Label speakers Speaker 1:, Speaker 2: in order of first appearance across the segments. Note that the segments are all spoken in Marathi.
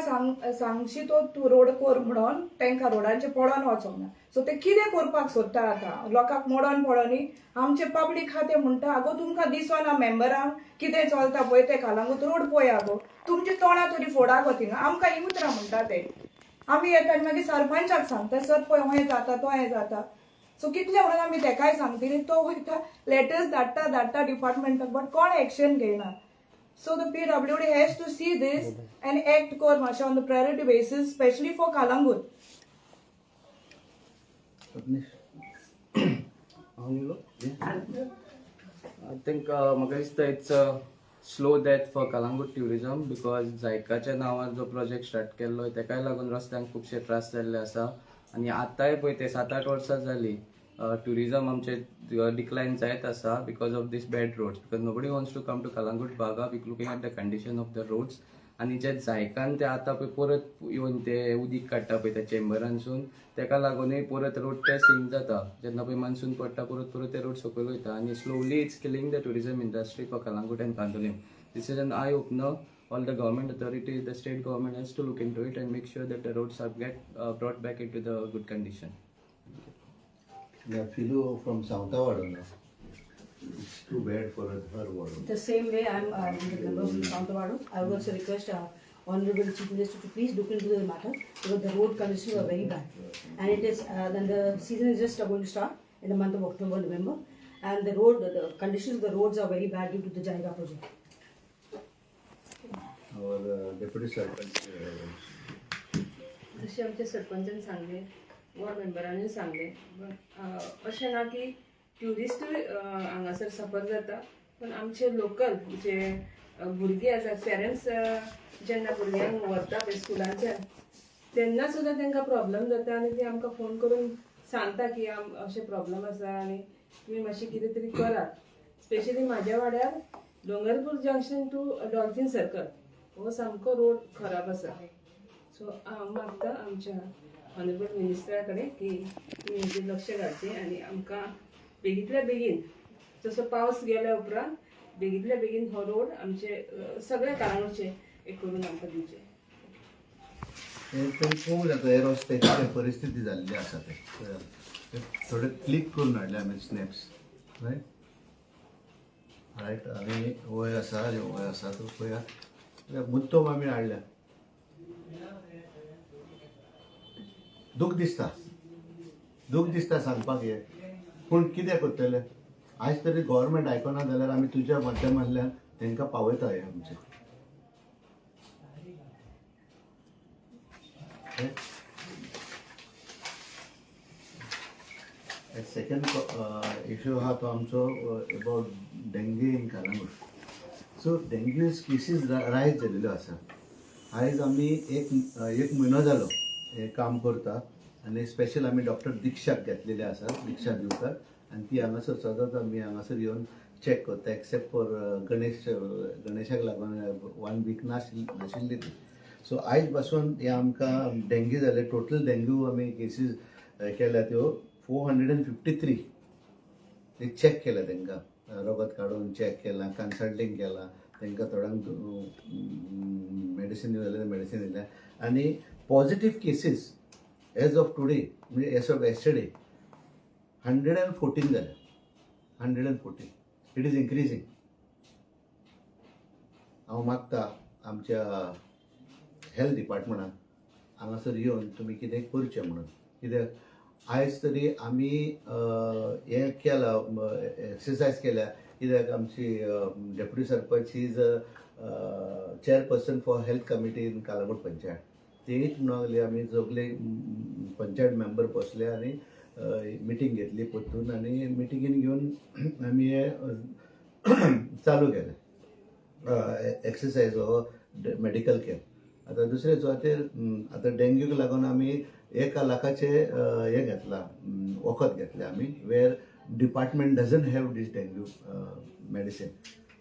Speaker 1: सांगशी तो तूं रोड कोर म्हणून तांकां रोडांचे पळोवन वचोंक ना. सो ते कितें करपाक सोदता आतां लोकांक मोडोन पळोवनी आमचे पब्लीक खातें म्हणटा आगो तुमकां दिसना मेंबरांक कितें चलता पळय ते कालांगूट रोड पळय आगो तुमची तोंडां तरी फोडा गो थिंगा आमकां ही उतरां म्हणटा ते आमी येता आनी मागीर सरपंचाक सांगता सर पळय हें जाता तो हें जाता. सो कितले म्हणून आमी तेकाय सांगतली तो वयता लेटर्स धाडटा डिपार्टमेंटाक बट कोण एक्शन घेयना. So the PWD has to see this and act on the priority basis, especially for Calangute.
Speaker 2: I think it's a slow death for Calangute tourism because जायकाच्या नावार जो प्रोजेक्ट स्टार्ट केल्लो तेकाय लागून रस्त्यांक खूबशे त्रास जाल्ले आसा आनी आतांय पळय ते 7-8 वर्सां जाली tourism आमचे decline जायत आसा because of this bad roads because nobody wants to come to Calangute Baga looking at the condition of the roads आणि जे जायकान ते आतां पळय परत येवन ते उदीक काडटा पळय त्या चेंबरांसून तेका लागूनय परत रोड ते सिंक जाता जेन्ना पळय मान्सून पडटा परत ते रोड सकयल वयता आनी slowly it's killing the tourism industry for Calangute and Kandolim. This is an eye opener. All the government authorities, the state government has to look into it and make sure that the roads are brought back into the good condition.
Speaker 3: Philo from Sauntawadu. It's too bad for her ward.
Speaker 4: The same way I'm with the members from Sauntawadu. I would also request Honorable Chief Minister to please look into the matter because the road conditions are very bad. And it is, then the season is just going to start in the month of October, November. And the conditions of the roads are very bad due to the Jaiga project.
Speaker 3: Our Deputy Sarpanch.
Speaker 5: जशें आमच्या सरपंचान सांगलें वॉर्ड मेंबरांनी सांगलें अशें ना की ट्युरिस्टूय हांगासर सफर जाता पण आमचे लोकल जे भुरगीं आसा पेरंट्स जेन्ना भुरग्यांक व्हरता पळय स्कुलांच्यान तेन्ना सुद्दां तांकां प्रॉब्लम जाता आनी ती आमकां फोन करून सांगता की अशें प्रॉब्लम आसा आनी तुमी मातशें कितें तरी करात. स्पेशली म्हाज्या वाड्यार दोंगरपूर जंक्शन टू डॉल्फिन सर्कल हो सामको रोड खराब आसा. सो हांव मागता आमच्या ऑनरेबल मिनिस्टरा कडेन की तुमी हेजेर लक्ष घालचें आनी आमकां बेगींतल्या बेगीन जसो पावस गेल्या उपरांत बेगींतल्या बेगीन हो रोड आमचे सगळ्या काळांचे एक करून आमकां दिवचे.
Speaker 3: खूब जाता हे रस्त्याची परिस्थिती जाल्ली आसा ते थोडे क्लिक करून हाडले आमी स्नॅप्स रायट आनी वयर आसा तो पळया मुद्दम आमी हाडल्या. दूख दिसता सांगपाक हे पूण कितें करतले आयज तरी गव्हर्मेंट आयकना जाल्यार आमी तुज्या माध्यमांतल्यान तांकां पावयता हे आमचे. सेकंड इश्यू हा तो आमचो about dengue in Calangute. So dengue cases रायज जाल्ल्यो आसा. आयज आमी एक म्हयनो जालो हे काम करता आनी स्पेशल आमी डॉक्टर दिक्षाक घेतलेले आसा दिक्षा दिवकर आनी ती हांगासर सतत आमी हांगासर येवन चॅक करता एक्सेप्ट फॉर गणेशाक लागून 1 वीक नाशिल्ली ती. सो आयज पासून हे आमकां डेंग्यू जाले टोटल डेंग्यू आमी केसीस केल्या त्यो 453 ते चॅक केल्या तांकां रगत काडून चॅक केलां कन्सल्टींग केलां तांकां थोड्यांक मेडिसीन दिवं जाल्यार मेडिसीन दिल्या आनी positive cases as of today म्हणजे एज ऑफ येस्टरडे 114 जाल्या. 114 इट इज इन्क्रिजींग. हांव मागता आमच्या हेल्थ डिपार्टमेंटान हांगासर येवन तुमी कितें करचें म्हणून कित्याक आयज तरी आमी हें केलां एक्सरसायज केल्या कित्याक आमची deputy sarpanch is chairperson for health committee in Calangute panchayat. तेच म्हणून आमी सगळे पंचायत मेंबर बसले आनी मिटींग घेतली परतून आनी मिटिंगेन घेवन आमी हे चालू केलें एक्सरसायज हो मेडिकल कॅम्प. आतां दुसरे सुवातेर आतां डेंग्यूक लागून आमी 1 लाखाचे हे घेतला वखद घेतले आमी where department doesn't have this dengue medicine.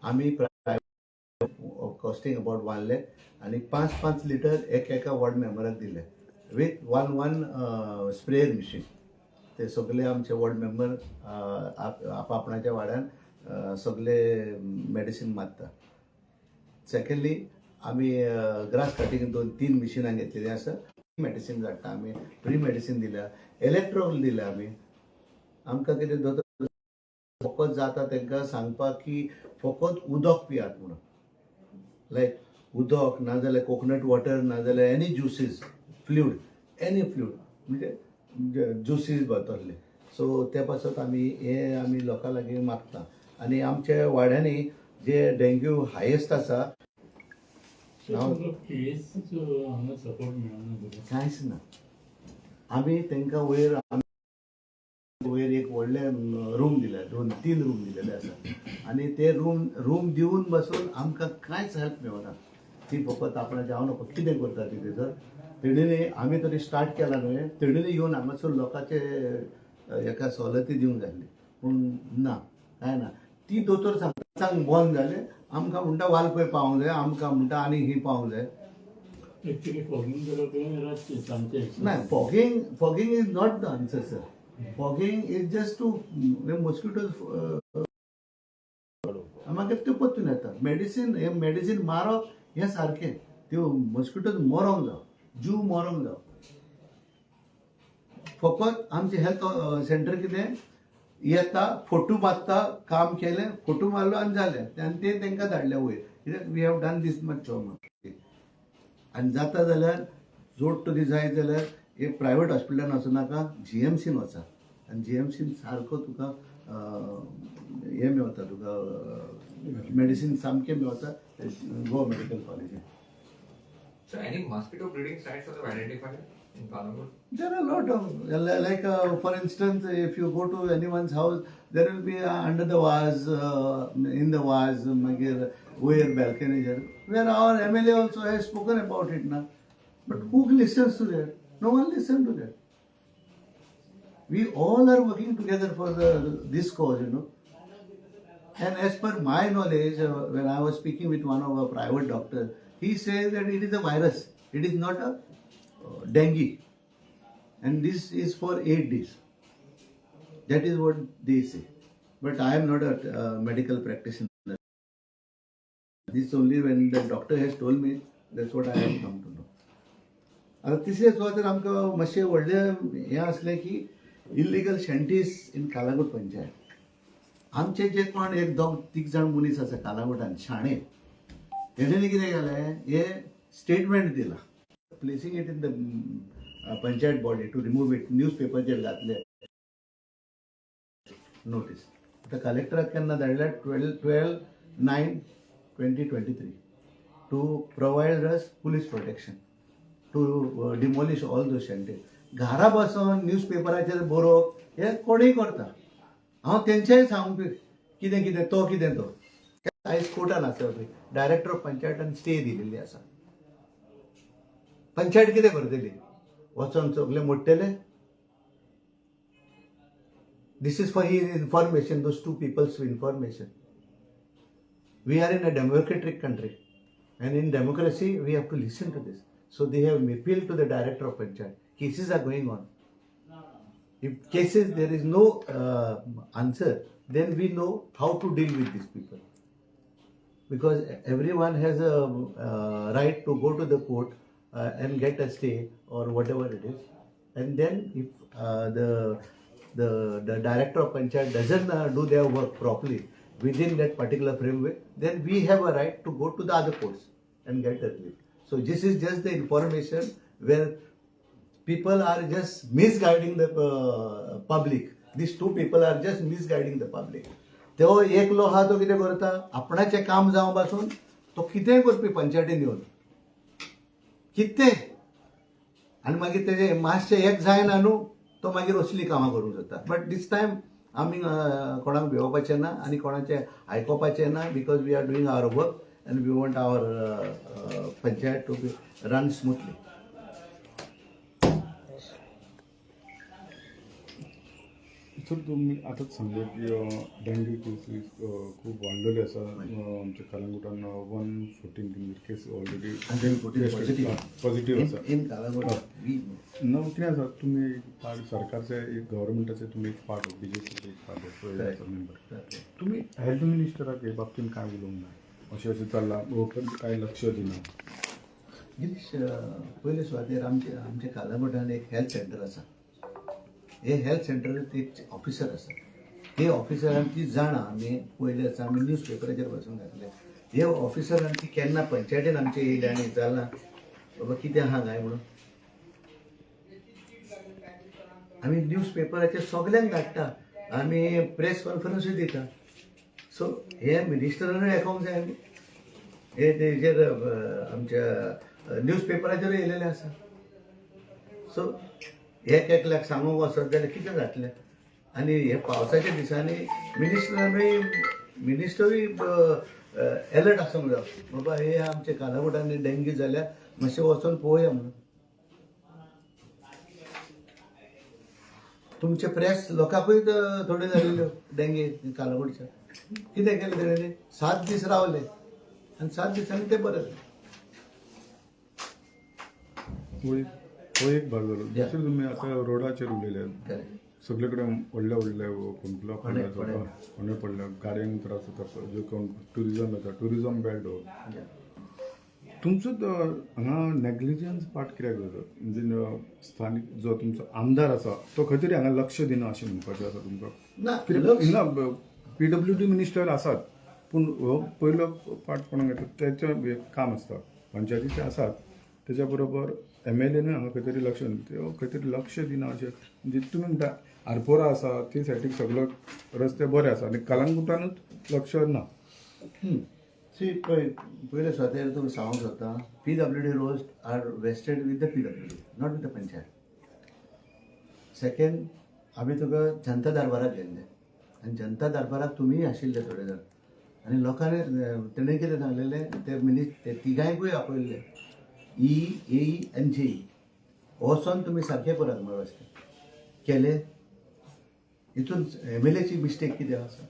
Speaker 3: आमी कॉस्टिंग अबाउट 1 लाख आनी 5 लिटर एका वॉर्ड मेंबराक दिले विथ 1 स्प्रेयर मशीन. ते सगळे आमचे वॉर्ड मेंबर आपणाच्या वाड्यान सगळे मेडिसीन मारता. सेकंडली आमी ग्रास कटिंग 2-3 मिशिनां घेतलेलीं आसा. मेडिसीन धाडटा आमी, फ्री मेडिसीन दिल्या, इलेक्ट्रोल दिल्या आमी. आमकां कितें दोतोर फकत जाता तांकां सांगपाक की फकत उदक पियात म्हणून. लायक उदक नाजाल्यार कोकोनट वॉटर नाजाल्यार any juices fluid any fluid म्हणजे ज्युसीस बतरले. सो ते पासत आमी लोकां लागीं मागता. आनी आमच्या वाड्यांनी जे डेंग्यू हायेस्ट आसा कांयच ना. आमी तांकां वयर एक व्हडले रूम दिल्या, 2-3 रूम दिलेले आसा. आनी ते रूम दिवन बसून आमकां कांयच हेल्प मेळना. ती फकत आपणाचें हांव नको कितें करता ती थंयसर. तेणींनी आमी तरी स्टार्ट केला न्हय, तेणींनी येवन हांगासर लोकांचे हेका सवलती दिवंक जाय आसली. पूण ना, कांय ना. ती दोतोर सांग बंद जालें. आमकां म्हणटा वालपय पावूंक जाय, आमकां म्हणटा आनी ही पावूंक जाय. ना, fogging is not the answer sir. Fogging is just to mosquitoes मागीर त्यो परतून येता. मेडिसीन मारप हें सारकें. त्यो मॉस्किटोज मरोंक जाय, जीव मरोंक जाय. फकत आमचे हेल्थ सेंटर कितें येता, फोटो मारता, काम केलें, फोटो मारलो आनी जालें. आनी ते तांकां धाडलें वयर. कित्याक we have done this much job. आनी जाता जाल्यार जोड तरी जाय जाल्यार एक प्रायवेट हॉस्पिटलान वचूं नाका, GMCन वचा. आनी GMCन सारको तुका हें मेळटा, तुका मेडिसीन सामकें मेळटा. गो मेडिकल कॉलेजीन.
Speaker 6: So any mosquito breeding sites are identified in Calangute?
Speaker 3: There are a lot of, like for instance, if you go to anyone's house, there will be under the vase, in the vase, where balcony there, where our MLA also has spoken about it now. But who listens to that? No one listens to that. We all are working together for this cause, And as per my knowledge, when I was speaking with one of our private doctors, he says that it is a virus. It is not a dengue. And this is for 8 days. That is what they say. But I am not a medical practitioner. This only when the doctor has told me, that's what I have come to know. आता तिसरे सुवातेर आमकां मातशें व्हडलें हें आसलें की इल्लिगल शँटीस इन कालांगूट पंचायत. आमचे जे कोण एक 2-3 जाण मनीस आसा कालांगुटान शाणे, तेणें कितें केलें, हे स्टेटमेंट दिला, placing it in the panchayat body to remove it. न्यूजपेपराचेर घातले नोटीस. आतां कलेक्टराक केन्ना धाडल्या 12/9/2023 to provide us police protection to demolish all those shanties. घरा बसून न्यूजपेपराचेर बरोवप हें कोणीय करता. हांव तेंचेय सांगूंक कितें कितें तो कितें तो. आयज कोर्टान आसा पळय, डायरेक्टर ऑफ पंचायतान स्टे दिलेली आसा. पंचायत कितें करतली? वचोन सगळें मोडटलें? This is for his information, those 2 people's information. We are in a democratic country, and in democracy we have to listen to this. So they have appealed to the director of Panchayat. Cases are going on. If cases there is no answer, then we know how to deal with these people. Because everyone has a right to go to the court and get a stay or whatever it is. And then if the director of Panchayat doesn't do their work properly within that particular framework, then we have a right to go to the other courts and get a relief. So this is just the information where people are just misguiding the public. These 2 people are just misguiding the public. तो एकलो हा तो कितें करता, आपणाचें काम जावं पासून तो कितेंय करपी पंचायतीन येवन कितें, आनी मागीर तेजें मातशें एक जायना न्हू, तो मागीर असली कामां करूंक जाता. बट दीस टायम आमी कोणाक भिवपाचें ना आनी कोणाचें आयकोपाचें ना. Because we are doing our work and we want our panchayat to be run smoothly.
Speaker 7: Sir तुम्ही आताच सांगले की डेंग्यू केसेस खूप वाढलेले आसा. आमच्या कालांगुटान 114 केस ऑलरेडी पॉझिटिव्ह आसा
Speaker 3: इन कालांगूट.
Speaker 7: कितें आसा, तुम्ही सरकारचे एक गव्हर्मेंटाचे तुम्ही एक पार्ट BJPचे एक पार्ट मेंबर. तुम्ही हेल्थ मिनिस्टराक हे बाबतीन काय उलोवंक ना? अशें अशें चल्लां पण कांय लक्ष दिना.
Speaker 3: गिरीश, पयले सुवातेर आमच्या कालांगुटान एक हेल्थ सेंटर आसा. हे हेल्थ सेंटरांत एक ऑफिसर आसा. हे ऑफिसरान ती जाणा आमी पयले आसा आमी न्यूज पेपराचेर वचून घातले. हे ऑफिसरान ती केन्ना पंचायतीन आमचे येयले आनी विचारला बाबा कितें आहा काय म्हणून. आमी न्यूज पेपराचेर सगल्यांक धाडटा, आमी प्रेस कॉन्फरन्सूय दिता. सो हे मिनिस्टरानूय येवंक जाय. हे तेजेर आमच्या न्यूज पेपराचेर येयलेले आसा. सो एकल्याक सांगूंक वचत जाल्यार कितें जातलें. आनी हे पावसाच्या दिसांनी मिनिस्टरूय अलर्ट आसूंक जाय बाबा हे आमच्या कालांगुटांनी डेंग्यू जाल्यार मातशें वचून पळोवया म्हणून. तुमचे प्रेस लोकांकूय थोड्यो जालेल्यो डेंग्यू कालांगुटच्या. कितें केलें तेणें 7 दीस रावले आनी 7 दिसांनी ते बरे जाले.
Speaker 7: हो एक भाग जालो. दुसरें तुमी आतां रोडाचेर उलयले. सगळे कडेन व्हडले व्हडले कुंपला फोंडे पडल्या, गाडयांक त्रास जाता, जो कोण ट्युरिजम येता, ट्युरिजम बेल्ट हो. तुमचो हांगा नेग्लिजन्स पार्ट कित्याक जाता? म्हणजे स्थानीक जो तुमचो आमदार आसा तो खंय तरी हांगा लक्ष दिना अशें म्हणपाचें आसा तुमकां. हिंगा PWD मिनिस्टर आसात, पूण हो पयलो पार्ट कोणाक येता तेचें काम आसता. पंचायतीचे आसात, तेच्या बरोबर MLAनूय हांगा खंय तरी लक्ष दिना. खंय तरी लक्ष दिना अशें. म्हणजे तुमी म्हणटा आरपोरा आसा ते सायडीक सगळे रस्ते बरे आसा आनी कालांगुटानूच लक्ष ना.
Speaker 3: पयले सुवातेर तुका सांगूंक सोदता, PWD roads are vested with the PWD, not with the panchayat. Second, आमी तुका जनता दरबाराक गेल्ले आनी जनता दरबाराक तुमीय आशिल्ले थोडे जाण. आनी लोकांनी तेणें कितें सांगलेलें ते तिगांयकूय आपयल्ले, E, AE आनी JE वचोन तुमी सारकें करात म्हणून रस्ते केले. हितून MLAची मिस्टेक कितें आसा?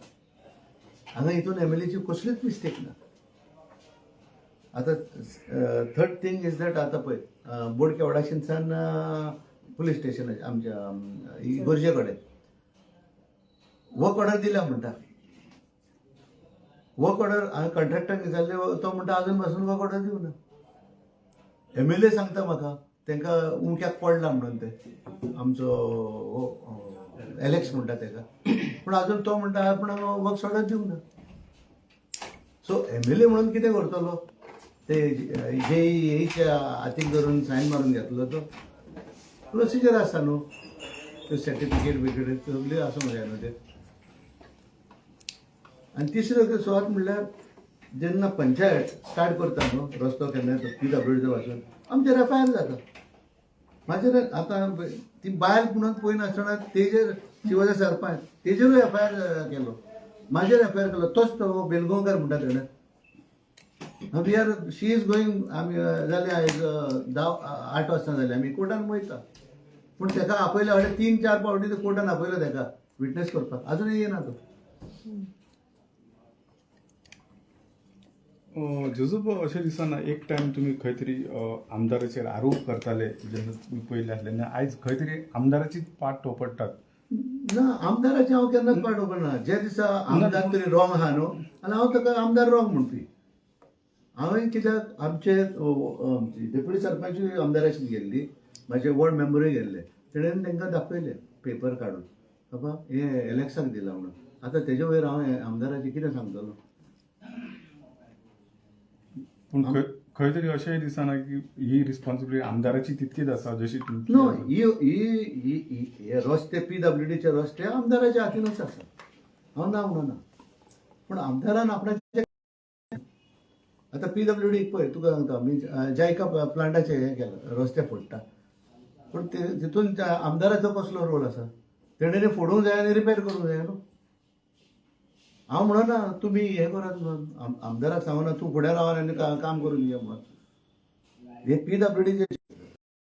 Speaker 3: हांगा हितून MLAची कसलीच मिस्टेक ना. आतां थर्ड थिंग इज दॅट आतां पळय बोडके वडाशिंसान पुलीस स्टेशन आमच्या गोरजे कडेन वर्क ऑर्डर दिल्या म्हणटा. वर्क ऑर्डर हांवें कंट्रॅक्टराक विचारले, तो म्हणटा अजून पासून वर्क ऑर्डर दिवना. MLA सांगता म्हाका तांकां उमक्याक पडला म्हणून ते आमचो एलेक्स म्हणटा ताका, पूण अजून तो म्हणटा पूण हांवें वर्क ऑर्डर दिवंक ना. सो MLA म्हणून कितें करतलो? ते JEच्या हातीक धरून सायन मारून घेतलो तो. प्रोसिजर आसता न्हू, त्यो सर्टिफिकेट बिकेट सगल्यो आसूंक जाय न्हू ते. आनी तिसरो सुवात म्हणल्यार जेन्ना पंचायत स्टार्ट करता न्हू रस्तो केन्ना PWDचो वाचून आमचेर FIR जाता. म्हाजेर आतां ती बायल म्हणून पळयनासतना तेजेर शिवाजी सरपंच तेजेरूय FIR केलो, म्हाजेर FIR केलो. तोच तो बेलगांवकार म्हणटा तेणें. We are she is going आमी जाले आयज 8 वाजता जाले आमी कोर्टान वयता, पूण ताका आपयल्या फावटी 3-4 फावटी कोर्टान आपयलो ताका विटनेस करपाक, अजूनय येना तो.
Speaker 7: जजूब अशें दिसना एक टायम तुमी खंय तरी आमदाराचेर आरोप करताले जेन्ना तुमी पयले आसले आनी आयज खंय तरी आमदाराचीच पाट टोपडटात.
Speaker 3: ना, आमदाराचें हांव केन्नाच पाट उपडना. जे दिसा आमदार तरी रॉंग आहा न्हू आनी हांव ताका आमदार रॉंग म्हणपी. हांवें कित्याक आमचे डेप्युटी सरपंचूय आमदाराची गेल्ली, म्हाजे वॉर्ड मेंबरूय गेल्ले, तेणेन तांकां दाखयले पेपर काडून बाबा हे एलेक्साक दिला म्हणून. आतां तेजे वयर हांव आमदाराचें कितें सांगतलो?
Speaker 7: पूण खंय तरी अशेंय दिसना की ही रिस्पॉन्सिबिलिटी आमदाराची तितकीच आसा जशी तुमची.
Speaker 3: नो, हे रस्ते PWDचे रस्ते आमदाराच्या हातीनूच आसा, हांव ना म्हणना. पूण आमदारान आपणाचे आतां PWD पळय तुका सांगता मी जायका प्लांटाचे हें केलां, रस्ते फोडटा, पूण तितून आमदाराचो कसलो रोल आसा? तेणें फोडूंक जाय आनी रिपेर करूंक जाय न्हू. हांव म्हणना तुमी हें करात म्हणून, आमदाराक सांगना तूं फुडें रावन आनी काम करून घे म्हणून. हे PWDचे